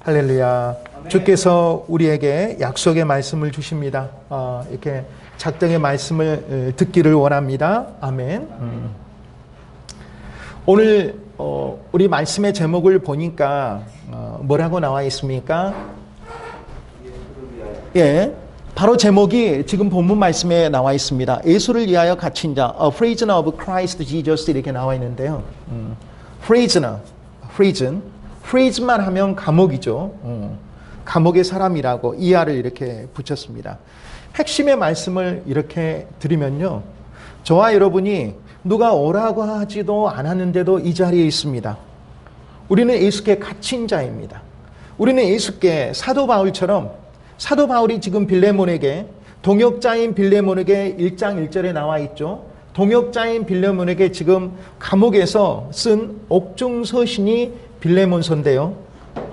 할렐루야. 주께서 우리에게 약속의 말씀을 주십니다. 이렇게 작정의 말씀을 듣기를 원합니다. 아멘. 오늘 우리 말씀의 제목을 보니까 뭐라고 나와 있습니까? 예, 바로 제목이 지금 본문 말씀에 나와 있습니다. 예수를 위하여 갇힌 자, A Prisoner of Christ Jesus 이렇게 나와 있는데요. Prisoner, Prison만 하면 감옥이죠. 감옥의 사람이라고 이하를 이렇게 붙였습니다. 핵심의 말씀을 이렇게 드리면요, 저와 여러분이 누가 오라고 하지도 않았는데도 이 자리에 있습니다. 우리는 예수께 갇힌 자입니다. 우리는 예수께 사도 바울처럼, 사도 바울이 지금 빌레몬에게, 동역자인 빌레몬에게 1장 1절에 나와 있죠. 동역자인 빌레몬에게 지금 감옥에서 쓴 옥중서신이 빌레몬서인데요,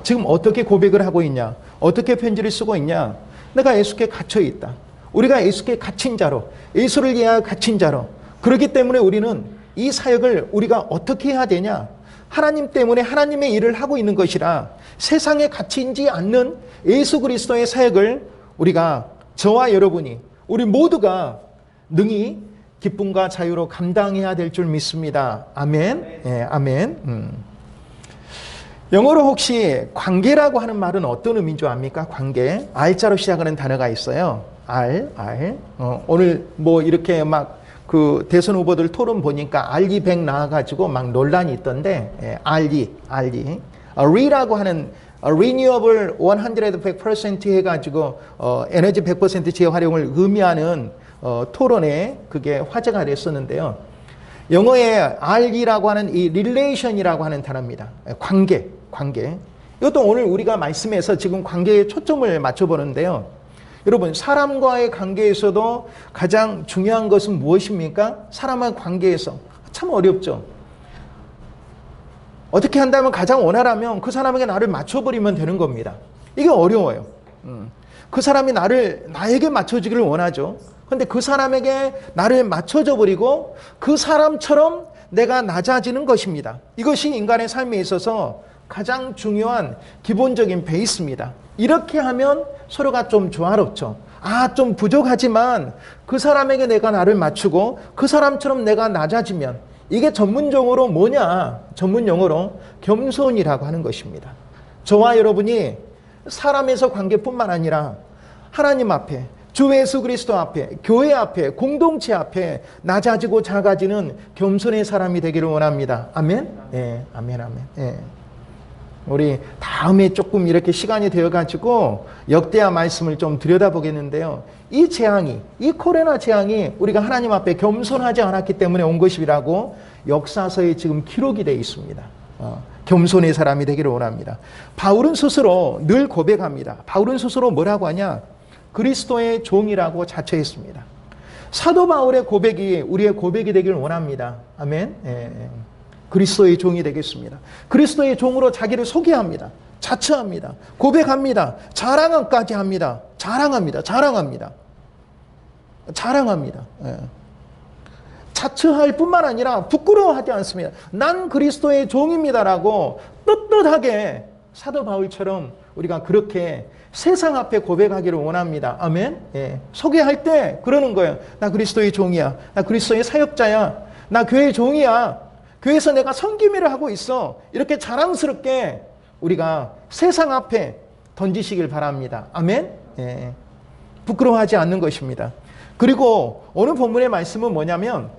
지금 어떻게 고백을 하고 있냐, 어떻게 편지를 쓰고 있냐. 내가 예수께 갇혀 있다. 우리가 예수께 갇힌 자로, 예수를 위하여 갇힌 자로. 그렇기 때문에 우리는 이 사역을 우리가 어떻게 해야 되냐, 하나님 때문에 하나님의 일을 하고 있는 것이라 세상에 갇히지 않는 예수 그리스도의 사역을 우리가, 저와 여러분이, 우리 모두가 능히 기쁨과 자유로 감당해야 될 줄 믿습니다. 아멘. 예, 아멘. 영어로 혹시 관계라고 하는 말은 어떤 의미인 줄 압니까? 관계. R자로 시작하는 단어가 있어요. R. 오늘 뭐 이렇게 막 그 대선 후보들 토론 보니까 RE100 나와가지고 막 논란이 있던데, RE. RE라고 하는 Renewable 100% 해가지고 에너지 100% 재활용을 의미하는 토론에 그게 화제가 됐었는데요. 영어의 RE라고 하는 이 relation이라고 하는 단어입니다. 관계. 이것도 오늘 우리가 말씀에서 지금 관계에 초점을 맞춰보는데요. 여러분, 사람과의 관계에서도 가장 중요한 것은 무엇입니까? 사람과의 관계에서 참 어렵죠. 어떻게 한다면, 가장 원활하면 그 사람에게 나를 맞춰버리면 되는 겁니다. 이게 어려워요. 그 사람이 나에게 맞춰주기를 원하죠. 그런데 그 사람에게 나를 맞춰줘 버리고 그 사람처럼 내가 낮아지는 것입니다. 이것이 인간의 삶에 있어서 가장 중요한 기본적인 베이스입니다. 이렇게 하면 서로가 좀 조화롭죠. 좀 부족하지만 그 사람에게 내가 나를 맞추고 그 사람처럼 내가 낮아지면, 이게 전문적으로 뭐냐? 전문 용어로 겸손이라고 하는 것입니다. 저와 여러분이 사람에서 관계뿐만 아니라 하나님 앞에, 주 예수 그리스도 앞에, 교회 앞에, 공동체 앞에 낮아지고 작아지는 겸손의 사람이 되기를 원합니다. 아멘? 예, 아멘. 예. 우리 다음에 조금 이렇게 시간이 되어가지고 역대하 말씀을 좀 들여다보겠는데요. 이 재앙이, 이 코로나 재앙이 우리가 하나님 앞에 겸손하지 않았기 때문에 온 것이라고 역사서에 지금 기록이 되어 있습니다. 겸손의 사람이 되기를 원합니다. 바울은 스스로 늘 고백합니다. 바울은 스스로 뭐라고 하냐? 그리스도의 종이라고 자처했습니다. 사도 바울의 고백이 우리의 고백이 되기를 원합니다. 아멘. 예. 그리스도의 종이 되겠습니다. 그리스도의 종으로 자기를 소개합니다. 자처합니다. 고백합니다. 자랑까지 합니다. 자랑합니다. 예. 자처할 뿐만 아니라 부끄러워하지 않습니다. 난 그리스도의 종입니다라고 떳떳하게 사도 바울처럼 우리가 그렇게 세상 앞에 고백하기를 원합니다. 아멘. 예. 소개할 때 그러는 거예요. 나 그리스도의 종이야. 나 그리스도의 사역자야. 나 교회의 종이야. 교회에서 내가 선기미를 하고 있어. 이렇게 자랑스럽게 우리가 세상 앞에 던지시길 바랍니다. 아멘. 예. 부끄러워하지 않는 것입니다. 그리고 오늘 본문의 말씀은 뭐냐면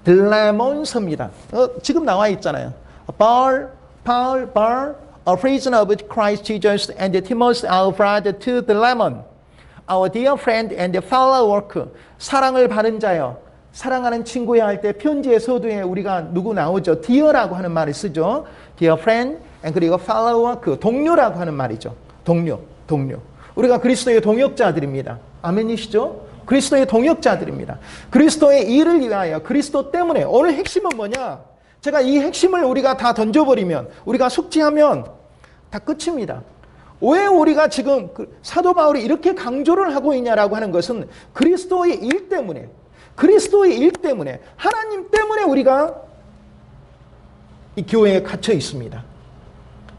들레몬서입니다. 지금 나와 있잖아요. Paul, a prisoner of Christ Jesus, and Timothy, our brother, to Philemon, our dear friend and fellow worker. 사랑을 받은 자여, 사랑하는 친구야 할 때 편지의 서두에 우리가 누구 나오죠? dear라고 하는 말을 쓰죠. dear friend, 그리고 fellow worker, 동료라고 하는 말이죠. 동료. 우리가 그리스도의 동역자들입니다. 아멘이시죠? 그리스도의 동역자들입니다. 그리스도의 일을 위하여, 그리스도 때문에. 오늘 핵심은 뭐냐? 제가 이 핵심을 우리가 다 던져버리면, 우리가 숙지하면 다 끝입니다. 왜 우리가 지금 사도 바울이 이렇게 강조를 하고 있냐라고 하는 것은 그리스도의 일 때문에, 하나님 때문에 우리가 이 교회에 갇혀 있습니다.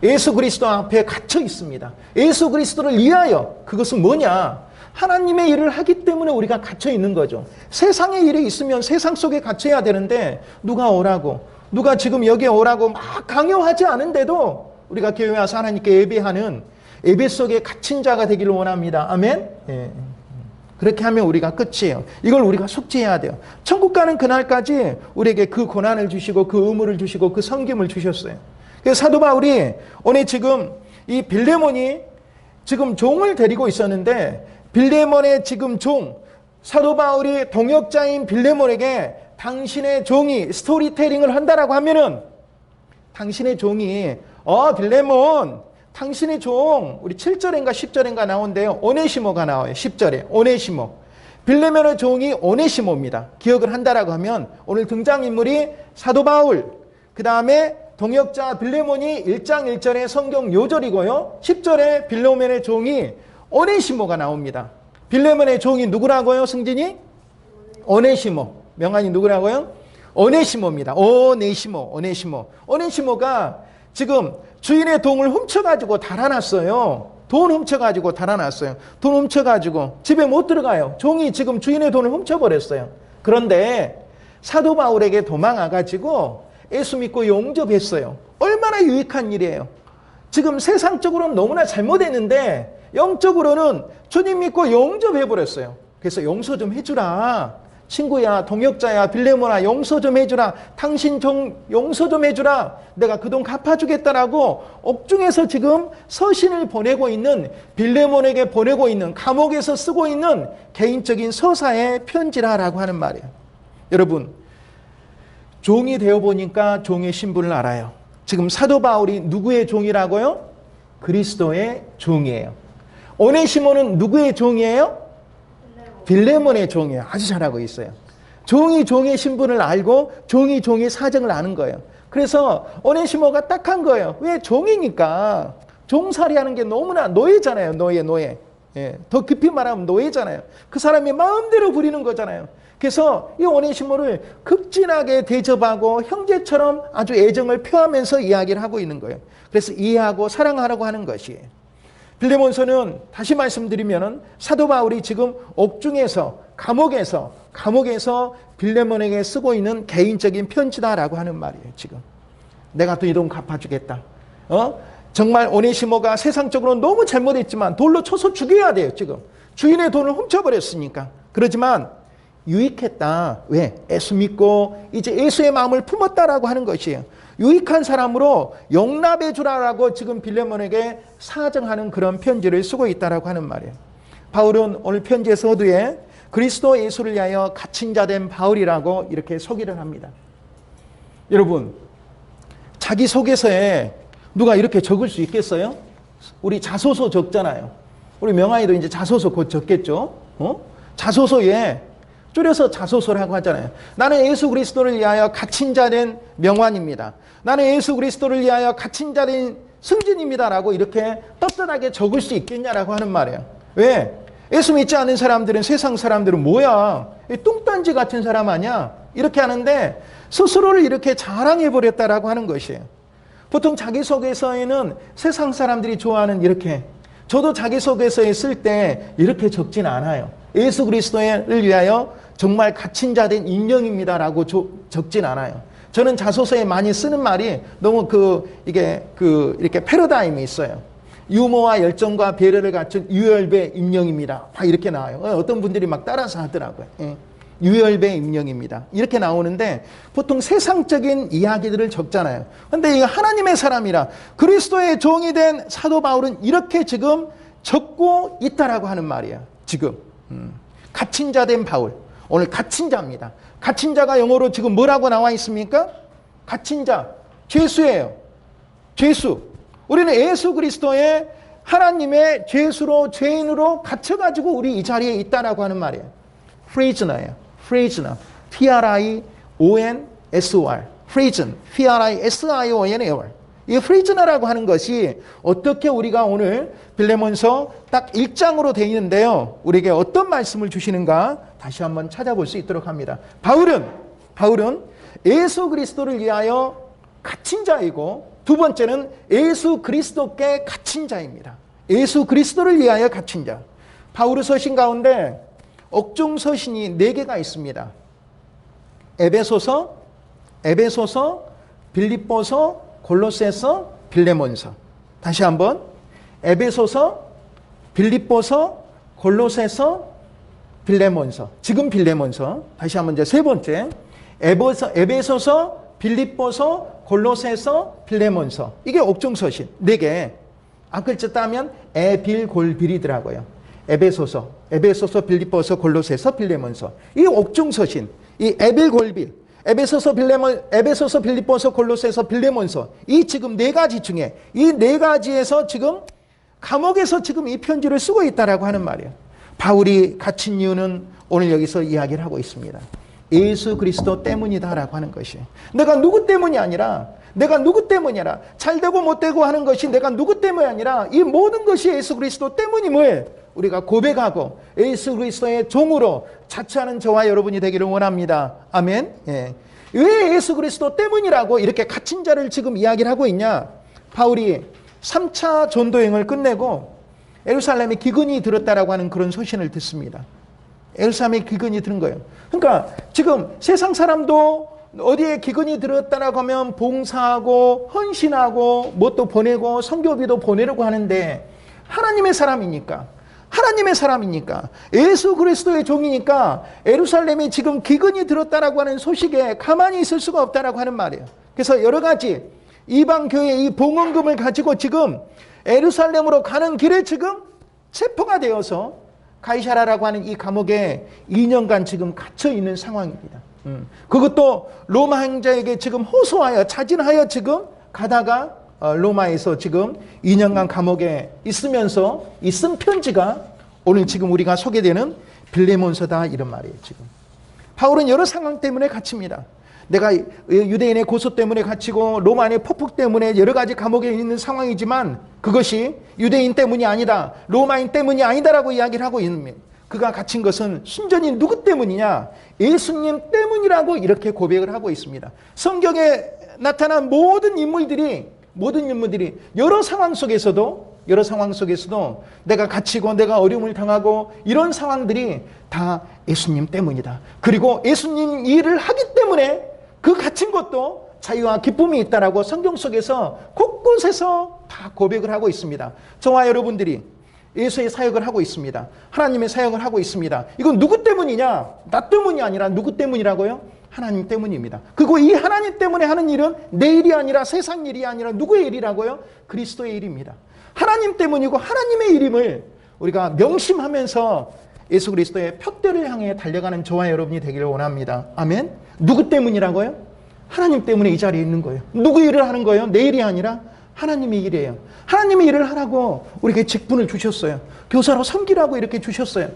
예수 그리스도 앞에 갇혀 있습니다. 예수 그리스도를 위하여. 그것은 뭐냐? 하나님의 일을 하기 때문에 우리가 갇혀 있는 거죠. 세상의 일이 있으면 세상 속에 갇혀야 되는데 누가 오라고, 누가 지금 여기에 오라고 막 강요하지 않은데도 우리가 교회 와서 하나님께 예배하는 예배 속에 갇힌 자가 되기를 원합니다. 아멘? 예. 그렇게 하면 우리가 끝이에요. 이걸 우리가 속죄해야 돼요. 천국 가는 그날까지 우리에게 그 고난을 주시고 그 의무를 주시고 그 섬김을 주셨어요. 그래서 사도 바울이 오늘 지금 이 빌레몬이 지금 종을 데리고 있었는데 빌레몬의 지금 종, 사도 바울이 동역자인 빌레몬에게 당신의 종이 스토리텔링을 한다라고 하면은 당신의 종이 빌레몬 당신의 종, 우리 7절인가 10절인가 나오는데요. 오네시모가 나와요. 10절에 오네시모. 빌레몬의 종이 오네시모입니다. 기억을 한다라고 하면 오늘 등장인물이 사도 바울, 그 다음에 동역자 빌레몬이 1장 1절의 성경 요절이고요. 10절에 빌레몬의 종이 오네시모가 나옵니다. 빌레몬의 종이 누구라고요? 승진이? 오네시모. 명한이 누구라고요? 오네시모입니다. 오네시모. 오네시모가 지금 주인의 돈을 훔쳐가지고 달아났어요. 돈 훔쳐가지고 달아났어요. 돈 훔쳐가지고 집에 못 들어가요. 종이 지금 주인의 돈을 훔쳐버렸어요. 그런데 사도 바울에게 도망와가지고 예수 믿고 용접했어요. 얼마나 유익한 일이에요. 지금 세상적으로는 너무나 잘못했는데 영적으로는 주님 믿고 용접해버렸어요. 그래서 용서 좀 해주라. 친구야, 동역자야, 빌레몬아, 용서 좀 해주라. 당신 종 용서 좀 해주라. 내가 그 돈 갚아주겠다라고 옥중에서 지금 서신을 보내고 있는, 빌레몬에게 보내고 있는, 감옥에서 쓰고 있는 개인적인 서사의 편지라라고 하는 말이에요. 여러분, 종이 되어보니까 종의 신분을 알아요. 지금 사도 바울이 누구의 종이라고요? 그리스도의 종이에요. 오네시모는 누구의 종이에요? 빌레몬의 종이에요. 아주 잘하고 있어요. 종이 종의 신분을 알고 종이 종의 사정을 아는 거예요. 그래서 오네시모가 딱한 거예요. 왜? 종이니까. 종살이하는 게 너무나 노예잖아요. 노예. 예, 더 깊이 말하면 노예잖아요. 그 사람이 마음대로 부리는 거잖아요. 그래서 이 오네시모를 극진하게 대접하고 형제처럼 아주 애정을 표하면서 이야기를 하고 있는 거예요. 그래서 이해하고 사랑하라고 하는 것이에요. 빌레몬서는 다시 말씀드리면은 사도 바울이 지금 옥중에서 감옥에서 빌레몬에게 쓰고 있는 개인적인 편지다라고 하는 말이에요. 지금 내가 또 이 돈 갚아주겠다. 정말 오네시모가 세상적으로 너무 잘못했지만 돌로 쳐서 죽여야 돼요. 지금 주인의 돈을 훔쳐버렸으니까. 그렇지만 유익했다. 왜? 예수 믿고 이제 예수의 마음을 품었다라고 하는 것이에요. 유익한 사람으로 용납해 주라라고 지금 빌레몬에게 사정하는 그런 편지를 쓰고 있다라고 하는 말이에요. 바울은 오늘 편지의 서두에 그리스도 예수를 위하여 갇힌 자 된 바울이라고 이렇게 소개를 합니다. 여러분, 자기 소개서에 누가 이렇게 적을 수 있겠어요? 우리 자소서 적잖아요. 우리 명아이도 이제 자소서 곧 적겠죠? 자소서에 줄여서 자소서라고 하잖아요. 나는 예수 그리스도를 위하여 갇힌 자 된 명환입니다. 나는 예수 그리스도를 위하여 갇힌 자 된 승진입니다라고 이렇게 떳떳하게 적을 수 있겠냐라고 하는 말이에요. 왜? 예수 믿지 않는 사람들은, 세상 사람들은 뭐야? 뚱딴지 같은 사람 아니야? 이렇게 하는데 스스로를 이렇게 자랑해버렸다라고 하는 것이에요. 보통 자기소개서에는 세상 사람들이 좋아하는 이렇게, 저도 자기소개서에 쓸 때 이렇게 적진 않아요. 예수 그리스도를 위하여 정말 갇힌 자 된 인형입니다라고 적진 않아요. 저는 자소서에 많이 쓰는 말이 너무 이렇게 패러다임이 있어요. 유머와 열정과 배려를 갖춘 유혈배 임영입니다. 막 이렇게 나와요. 어떤 분들이 막 따라서 하더라고요. 유혈배 임영입니다. 이렇게 나오는데 보통 세상적인 이야기들을 적잖아요. 그런데 이거 하나님의 사람이라 그리스도의 종이 된 사도 바울은 이렇게 지금 적고 있다라고 하는 말이에요. 지금 갇힌 자 된 바울. 오늘 갇힌 자입니다. 갇힌 자가 영어로 지금 뭐라고 나와 있습니까? 갇힌 자, 죄수예요. 죄수. 우리는 예수 그리스도의 하나님의 죄수로, 죄인으로 갇혀가지고 우리 이 자리에 있다라고 하는 말이에요. prisoner예요. prisoner. P-R-I-O-N-S-O-R. prison. P-R-I-S-I-O-N-E-R. 이 prisoner라고 하는 것이 어떻게 우리가 오늘 빌레몬서 딱 1장으로 되어 있는데요. 우리에게 어떤 말씀을 주시는가 다시 한번 찾아볼 수 있도록 합니다. 바울은 예수 그리스도를 위하여 갇힌 자이고 두 번째는 예수 그리스도께 갇힌 자입니다. 예수 그리스도를 위하여 갇힌 자. 바울의 서신 가운데 옥중 서신이 4개가 있습니다. 에베소서, 빌립보서, 골로새서, 빌레몬서. 다시 한번 에베소서, 빌립보서, 골로새서, 빌레몬서. 지금 빌레몬서. 다시 한번 이제 세 번째 에베소서, 빌립보서, 골로새서, 빌레몬서. 이게 옥중 서신 4개. 앞글자 따면 에빌골빌이더라고요. 에베소서, 빌립보서, 골로새서, 빌레몬서. 이 옥중 서신, 이 에빌골빌, 에베소서, 빌립보서, 골로새서, 빌레몬서. 이 지금 4가지 중에 이 4가지에서 지금 감옥에서 지금 이 편지를 쓰고 있다라고 하는 말이에요. 바울이 갇힌 이유는 오늘 여기서 이야기를 하고 있습니다. 예수 그리스도 때문이다라고 하는 것이. 내가 누구 때문이 아니라 잘되고 못되고 하는 것이 내가 누구 때문이 아니라 이 모든 것이 예수 그리스도 때문임을 우리가 고백하고 예수 그리스도의 종으로 자처하는 저와 여러분이 되기를 원합니다. 아멘. 예. 왜 예수 그리스도 때문이라고 이렇게 갇힌 자를 지금 이야기를 하고 있냐? 바울이 3차 전도행을 끝내고 예루살렘에 기근이 들었다라고 하는 그런 소신을 듣습니다. 예루살렘에 기근이 들은 거예요. 그러니까 지금 세상 사람도 어디에 기근이 들었다라고 하면 봉사하고 헌신하고 뭣도 보내고 선교비도 보내려고 하는데 하나님의 사람이니까 예수 그리스도의 종이니까 예루살렘에 지금 기근이 들었다라고 하는 소식에 가만히 있을 수가 없다라고 하는 말이에요. 그래서 여러 가지 이방 교회의 이 봉헌금을 가지고 지금 예루살렘으로 가는 길에 지금 체포가 되어서 가이사라라고 하는 이 감옥에 2년간 지금 갇혀 있는 상황입니다. 그것도 로마 행자에게 지금 호소하여 자진하여 지금 가다가 로마에서 지금 2년간 감옥에 있으면서 이 쓴 편지가 오늘 지금 우리가 소개되는 빌레몬서다 이런 말이에요. 지금 바울은 여러 상황 때문에 갇힙니다. 내가 유대인의 고소 때문에 갇히고 로마의 폭풍 때문에 여러 가지 감옥에 있는 상황이지만 그것이 유대인 때문이 아니다, 로마인 때문이 아니다라고 이야기를 하고 있는, 그가 갇힌 것은 순전히 누구 때문이냐? 예수님 때문이라고 이렇게 고백을 하고 있습니다. 성경에 나타난 모든 인물들이 여러 상황 속에서도 내가 갇히고 내가 어려움을 당하고 이런 상황들이 다 예수님 때문이다. 그리고 예수님 일을 하기 때문에 그 갇힌 것도 자유와 기쁨이 있다라고 성경 속에서 곳곳에서 다 고백을 하고 있습니다. 저와 여러분들이 예수의 사역을 하고 있습니다. 하나님의 사역을 하고 있습니다. 이건 누구 때문이냐? 나 때문이 아니라 누구 때문이라고요? 하나님 때문입니다. 그리고 이 하나님 때문에 하는 일은 내 일이 아니라 세상 일이 아니라 누구의 일이라고요? 그리스도의 일입니다. 하나님 때문이고 하나님의 일임을 우리가 명심하면서 예수 그리스도의 푯대를 향해 달려가는 저와 여러분이 되기를 원합니다. 아멘. 누구 때문이라고요? 하나님 때문에 이 자리에 있는 거예요. 누구 일을 하는 거예요? 내 일이 아니라 하나님의 일이에요. 하나님의 일을 하라고 우리에게 직분을 주셨어요. 교사로 섬기라고 이렇게 주셨어요.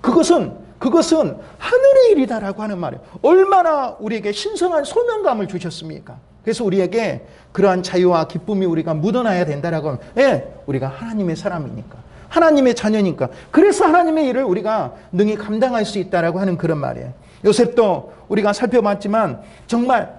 그것은 하늘의 일이다라고 하는 말이에요. 얼마나 우리에게 신성한 소명감을 주셨습니까? 그래서 우리에게 그러한 자유와 기쁨이 우리가 묻어나야 된다라고 하면, 우리가 하나님의 사람이니까, 하나님의 자녀니까, 그래서 하나님의 일을 우리가 능히 감당할 수 있다라고 하는 그런 말이에요. 요셉도 우리가 살펴봤지만 정말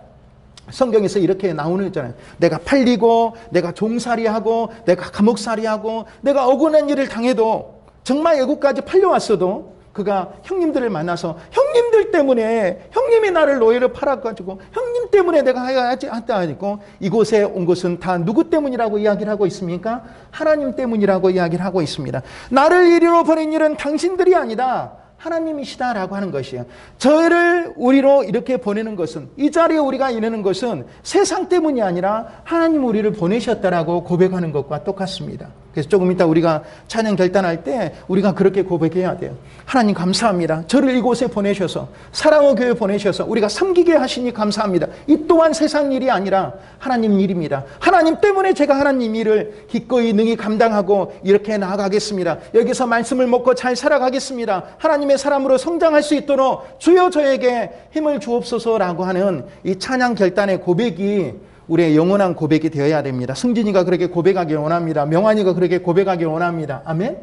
성경에서 이렇게 나오는 있잖아요. 내가 팔리고 내가 종살이하고 내가 감옥살이하고 내가 억울한 일을 당해도 정말 애국까지 팔려왔어도 그가 형님들을 만나서 형님들 때문에 형님이 나를 노예로 팔아가지고 형님 때문에 내가 하지 않고 이곳에 온 것은 다 누구 때문이라고 이야기를 하고 있습니까? 하나님 때문이라고 이야기를 하고 있습니다. 나를 이리로 보낸 일은 당신들이 아니다. 하나님이시다라고 하는 것이에요. 저희를 우리로 이렇게 보내는 것은, 이 자리에 우리가 이르는 것은 세상 때문이 아니라 하나님 우리를 보내셨다라고 고백하는 것과 똑같습니다. 그래서 조금 이따 우리가 찬양 결단할 때 우리가 그렇게 고백해야 돼요. 하나님 감사합니다. 저를 이곳에 보내셔서, 사랑의 교회 보내셔서 우리가 섬기게 하시니 감사합니다. 이 또한 세상 일이 아니라 하나님 일입니다. 하나님 때문에 제가 하나님 일을 기꺼이 능히 감당하고 이렇게 나아가겠습니다. 여기서 말씀을 먹고 잘 살아가겠습니다. 하나님의 사람으로 성장할 수 있도록 주여 저에게 힘을 주옵소서라고 하는 이 찬양 결단의 고백이 우리의 영원한 고백이 되어야 됩니다. 승진이가 그렇게 고백하기 원합니다. 명환이가 그렇게 고백하기 원합니다. 아멘?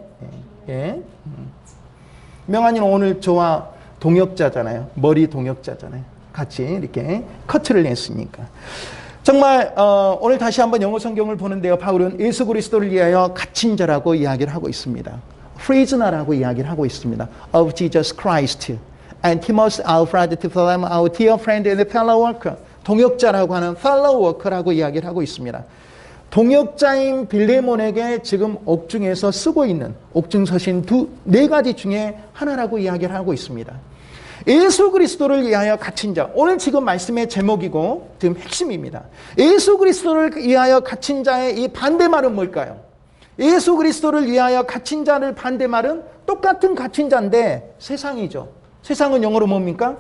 예. 명환이는 오늘 저와 동역자잖아요. 머리 동역자잖아요. 같이 이렇게 커트를 냈으니까. 정말 오늘 다시 한번 영어 성경을 보는데요. 바울은 예수 그리스도를 위하여 갇힌 자라고 이야기를 하고 있습니다. prisoner라고 이야기를 하고 있습니다. of Jesus Christ and Timothy our brother to Philemon our dear friend and fellow worker. 동역자라고 하는 fellow worker라고 이야기를 하고 있습니다. 동역자인 빌레몬에게 지금 옥중에서 쓰고 있는 옥중서신 네 가지 중에 하나라고 이야기를 하고 있습니다. 예수 그리스도를 위하여 갇힌 자. 오늘 지금 말씀의 제목이고 지금 핵심입니다. 예수 그리스도를 위하여 갇힌 자의 이 반대말은 뭘까요? 예수 그리스도를 위하여 갇힌 자를 반대말은 똑같은 갇힌 자인데 세상이죠. 세상은 영어로 뭡니까?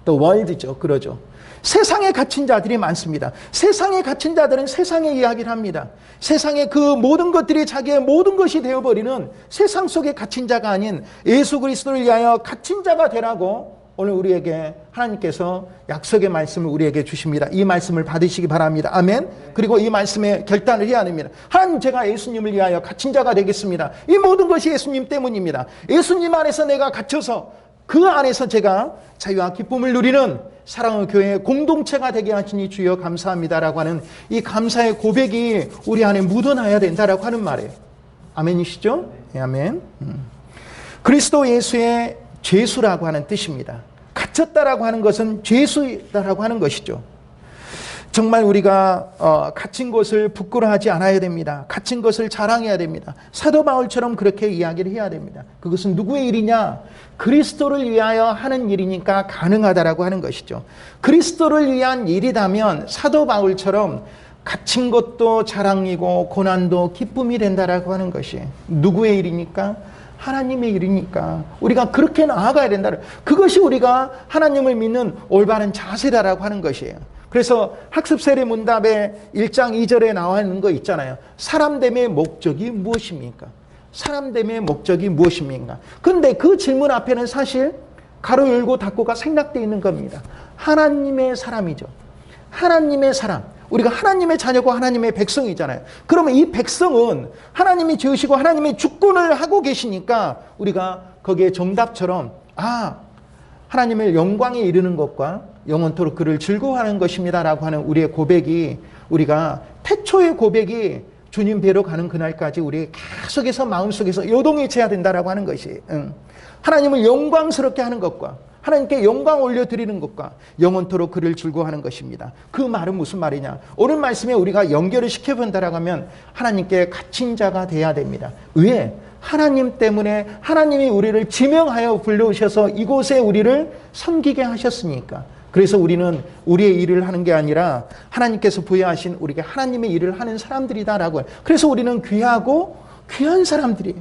The world죠. 그러죠. 세상에 갇힌 자들이 많습니다. 세상에 갇힌 자들은 세상의 이야기를 합니다. 세상의 그 모든 것들이 자기의 모든 것이 되어버리는 세상 속에 갇힌 자가 아닌 예수 그리스도를 위하여 갇힌 자가 되라고 오늘 우리에게 하나님께서 약속의 말씀을 우리에게 주십니다. 이 말씀을 받으시기 바랍니다. 아멘. 그리고 이 말씀에 결단을 해야 됩니다. 하나님, 제가 예수님을 위하여 갇힌 자가 되겠습니다. 이 모든 것이 예수님 때문입니다. 예수님 안에서 내가 갇혀서 그 안에서 제가 자유와 기쁨을 누리는 사랑의 교회의 공동체가 되게 하시니 주여 감사합니다라고 하는 이 감사의 고백이 우리 안에 묻어나야 된다라고 하는 말이에요. 아멘이시죠? 네, 아멘. 그리스도 예수의 죄수라고 하는 뜻입니다. 갇혔다라고 하는 것은 죄수다라고 하는 것이죠. 정말 우리가 갇힌 것을 부끄러워하지 않아야 됩니다. 갇힌 것을 자랑해야 됩니다. 사도 바울처럼 그렇게 이야기를 해야 됩니다. 그것은 누구의 일이냐? 그리스도를 위하여 하는 일이니까 가능하다라고 하는 것이죠. 그리스도를 위한 일이라면 사도 바울처럼 갇힌 것도 자랑이고 고난도 기쁨이 된다라고 하는 것이 누구의 일이니까? 하나님의 일이니까 우리가 그렇게 나아가야 된다. 그것이 우리가 하나님을 믿는 올바른 자세다라고 하는 것이에요. 그래서 학습 세례 문답에 1장 2절에 나와 있는 거 있잖아요. 사람됨의 목적이 무엇입니까? 사람됨의 목적이 무엇입니까? 근데 그 질문 앞에는 사실 가로 열고 닫고가 생략되어 있는 겁니다. 하나님의 사람이죠. 하나님의 사람. 우리가 하나님의 자녀고 하나님의 백성이잖아요. 그러면 이 백성은 하나님이 지으시고 하나님이 주권을 하고 계시니까 우리가 거기에 정답처럼 하나님의 영광에 이르는 것과 영원토록 그를 즐거워하는 것입니다라고 하는 우리의 고백이 우리가 태초의 고백이 주님 뵈러 가는 그날까지 우리 계속해서 마음속에서 요동해져야 된다라고 하는 것이 하나님을 영광스럽게 하는 것과 하나님께 영광 올려드리는 것과 영원토록 그를 즐거워하는 것입니다. 그 말은 무슨 말이냐? 오늘 말씀에 우리가 연결을 시켜본다라고 하면 하나님께 갇힌 자가 돼야 됩니다. 왜? 하나님 때문에 하나님이 우리를 지명하여 불러오셔서 이곳에 우리를 섬기게 하셨으니까. 그래서 우리는 우리의 일을 하는 게 아니라 하나님께서 부여하신 우리에게 하나님의 일을 하는 사람들이다라고 해요. 그래서 우리는 귀하고 귀한 사람들이에요.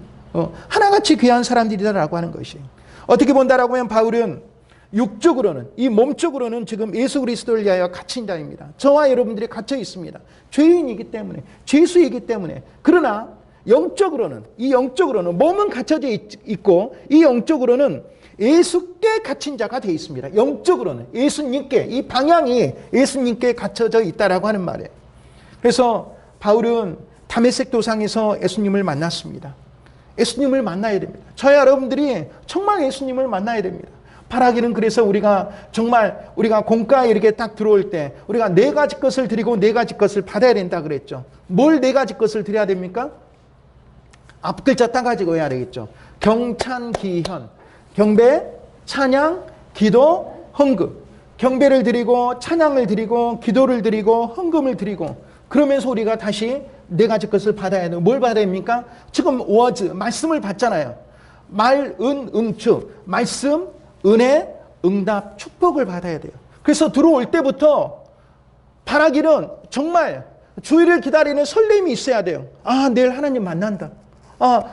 하나같이 귀한 사람들이다라고 하는 것이에요. 어떻게 본다라고 하면 바울은 육적으로는 이 몸적으로는 지금 예수 그리스도를 위하여 갇힌 자입니다. 저와 여러분들이 갇혀 있습니다. 죄인이기 때문에 죄수이기 때문에 그러나 영적으로는 이 영적으로는 몸은 갇혀져 있고 이 영적으로는 예수께 갇힌 자가 되어 있습니다. 영적으로는 예수님께 이 방향이 예수님께 갇혀져 있다라고 하는 말이에요. 그래서 바울은 다메섹 도상에서 예수님을 만났습니다. 예수님을 만나야 됩니다. 저희 여러분들이 정말 예수님을 만나야 됩니다. 바라기는 그래서 우리가 정말 우리가 공가에 이렇게 딱 들어올 때 우리가 네 가지 것을 드리고 네 가지 것을 받아야 된다 그랬죠. 뭘 네 가지 것을 드려야 됩니까? 앞 글자 따가지고 해야 되겠죠. 경찬, 기현. 경배, 찬양, 기도, 헌금. 경배를 드리고 찬양을 드리고 기도를 드리고 헌금을 드리고 그러면서 우리가 다시 네 가지 것을 받아야 돼요. 뭘 받아야 됩니까? 지금 워즈, 말씀을 받잖아요. 말, 은, 응축. 말씀, 은혜, 응답, 축복을 받아야 돼요. 그래서 들어올 때부터 바라기는 정말 주일을 기다리는 설렘이 있어야 돼요. 내일 하나님 만난다.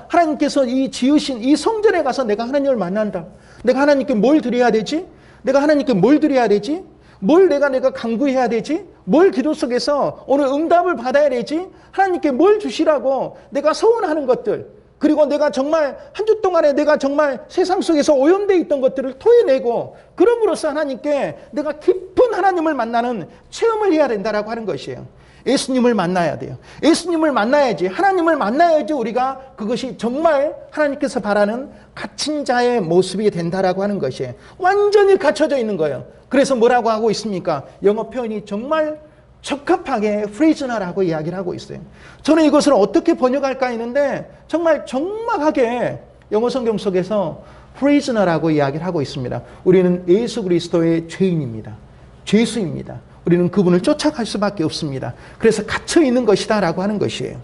하나님께서 이 지으신 이 성전에 가서 내가 하나님을 만난다. 내가 하나님께 뭘 드려야 되지? 내가 하나님께 뭘 드려야 되지? 뭘 내가 간구해야 되지? 뭘 기도 속에서 오늘 응답을 받아야 되지? 하나님께 뭘 주시라고 내가 소원하는 것들 그리고 내가 정말 한 주 동안에 내가 정말 세상 속에서 오염되어 있던 것들을 토해내고 그럼으로써 하나님께 내가 깊은 하나님을 만나는 체험을 해야 된다라고 하는 것이에요. 예수님을 만나야 돼요. 예수님을 만나야지 하나님을 만나야지 우리가 그것이 정말 하나님께서 바라는 갇힌 자의 모습이 된다라고 하는 것이에요. 완전히 갇혀져 있는 거예요. 그래서 뭐라고 하고 있습니까? 영어 표현이 정말 적합하게 프리즈너라고 이야기를 하고 있어요. 저는 이것을 어떻게 번역할까 했는데 정말 정확하게 영어 성경 속에서 프리즈너라고 이야기를 하고 있습니다. 우리는 예수 그리스도의 죄인입니다. 죄수입니다. 우리는 그분을 쫓아갈 수밖에 없습니다. 그래서 갇혀 있는 것이다 라고 하는 것이에요.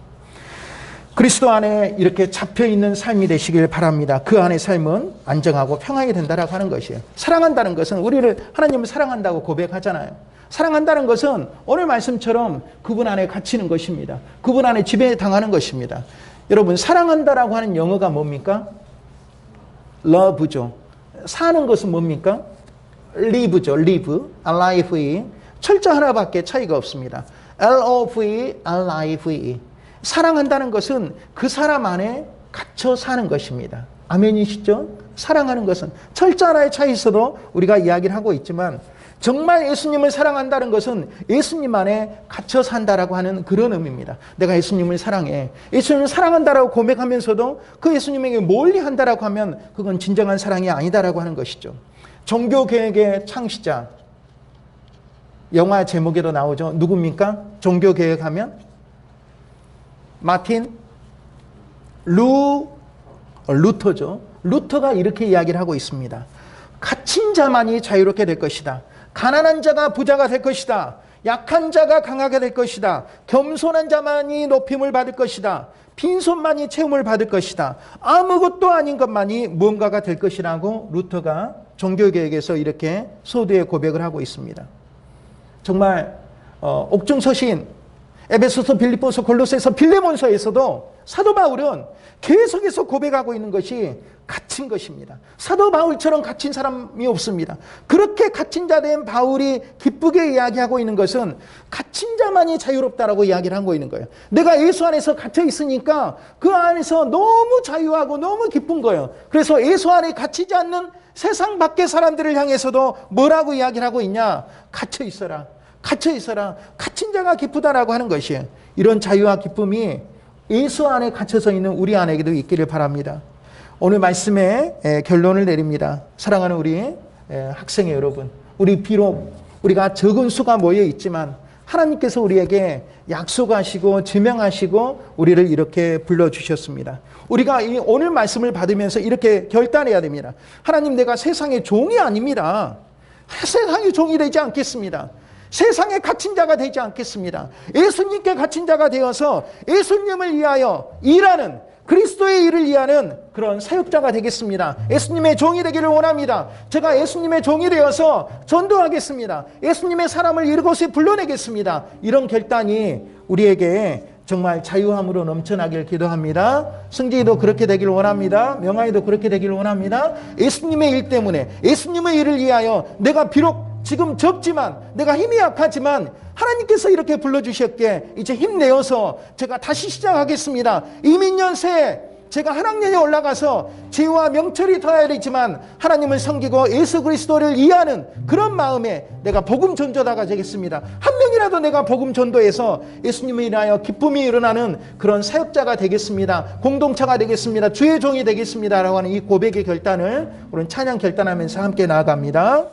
그리스도 안에 이렇게 잡혀 있는 삶이 되시길 바랍니다. 그 안의 삶은 안정하고 평안이 된다라고 하는 것이에요. 사랑한다는 것은 우리를 하나님을 사랑한다고 고백하잖아요. 사랑한다는 것은 오늘 말씀처럼 그분 안에 갇히는 것입니다. 그분 안에 지배당하는 것입니다. 여러분, 사랑한다라고 하는 영어가 뭡니까? love죠. 사는 것은 뭡니까? live죠. live, alive. 철자 하나밖에 차이가 없습니다. love, alive. 사랑한다는 것은 그 사람 안에 갇혀 사는 것입니다. 아멘이시죠? 사랑하는 것은 철자 하나의 차이 있어도 우리가 이야기를 하고 있지만 정말 예수님을 사랑한다는 것은 예수님 안에 갇혀 산다라고 하는 그런 의미입니다. 내가 예수님을 사랑해. 예수님을 사랑한다라고 고백하면서도 그 예수님에게 멀리 한다라고 하면 그건 진정한 사랑이 아니다라고 하는 것이죠. 종교개혁의 창시자, 영화 제목에도 나오죠. 누굽니까? 종교개혁하면 마틴 루터죠. 루터가 이렇게 이야기를 하고 있습니다. 갇힌 자만이 자유롭게 될 것이다. 가난한 자가 부자가 될 것이다. 약한 자가 강하게 될 것이다. 겸손한 자만이 높임을 받을 것이다. 빈손만이 채움을 받을 것이다. 아무것도 아닌 것만이 무언가가 될 것이라고 루터가 종교개혁에서 이렇게 소두에 고백을 하고 있습니다. 정말 옥중서신, 에베소서, 빌립보서, 골로새서, 빌레몬서에서도 사도 바울은 계속해서 고백하고 있는 것이 갇힌 것입니다. 사도 바울처럼 갇힌 사람이 없습니다. 그렇게 갇힌 자 된 바울이 기쁘게 이야기하고 있는 것은 갇힌 자만이 자유롭다라고 이야기를 하고 있는 거예요. 내가 예수 안에서 갇혀 있으니까 그 안에서 너무 자유하고 너무 기쁜 거예요. 그래서 예수 안에 갇히지 않는 세상 밖의 사람들을 향해서도 뭐라고 이야기를 하고 있냐? 갇혀 있어라. 갇혀 있어라. 갇힌 자가 기쁘다라고 하는 것이에요. 이런 자유와 기쁨이 예수 안에 갇혀서 있는 우리 안에게도 있기를 바랍니다. 오늘 말씀에 결론을 내립니다. 사랑하는 우리 학생 여러분, 우리 비록 우리가 적은 수가 모여 있지만 하나님께서 우리에게 약속하시고 지명하시고 우리를 이렇게 불러주셨습니다. 우리가 이 오늘 말씀을 받으면서 이렇게 결단해야 됩니다. 하나님, 내가 세상의 종이 아닙니다. 세상의 종이 되지 않겠습니다. 세상에 갇힌 자가 되지 않겠습니다. 예수님께 갇힌 자가 되어서 예수님을 위하여 일하는, 그리스도의 일을 위하는 그런 사역자가 되겠습니다. 예수님의 종이 되기를 원합니다. 제가 예수님의 종이 되어서 전도하겠습니다. 예수님의 사람을 이곳에 불러내겠습니다. 이런 결단이 우리에게 정말 자유함으로 넘쳐나길 기도합니다. 승지도 그렇게 되길 원합니다. 명아이도 그렇게 되길 원합니다. 예수님의 일 때문에, 예수님의 일을 위하여 내가 비록 지금 적지만, 내가 힘이 약하지만 하나님께서 이렇게 불러주셨기에 이제 힘내어서 제가 다시 시작하겠습니다. 이민년 새해 제가 한 학년에 올라가서 지혜와 명철이 더해야 되지만 하나님을 섬기고 예수 그리스도를 이해하는 그런 마음에 내가 복음 전도자가 되겠습니다. 한 명이라도 내가 복음 전도해서 예수님을 인하여 기쁨이 일어나는 그런 사역자가 되겠습니다. 공동체가 되겠습니다. 주의 종이 되겠습니다 라고 하는 이 고백의 결단을 우리는 찬양 결단하면서 함께 나아갑니다.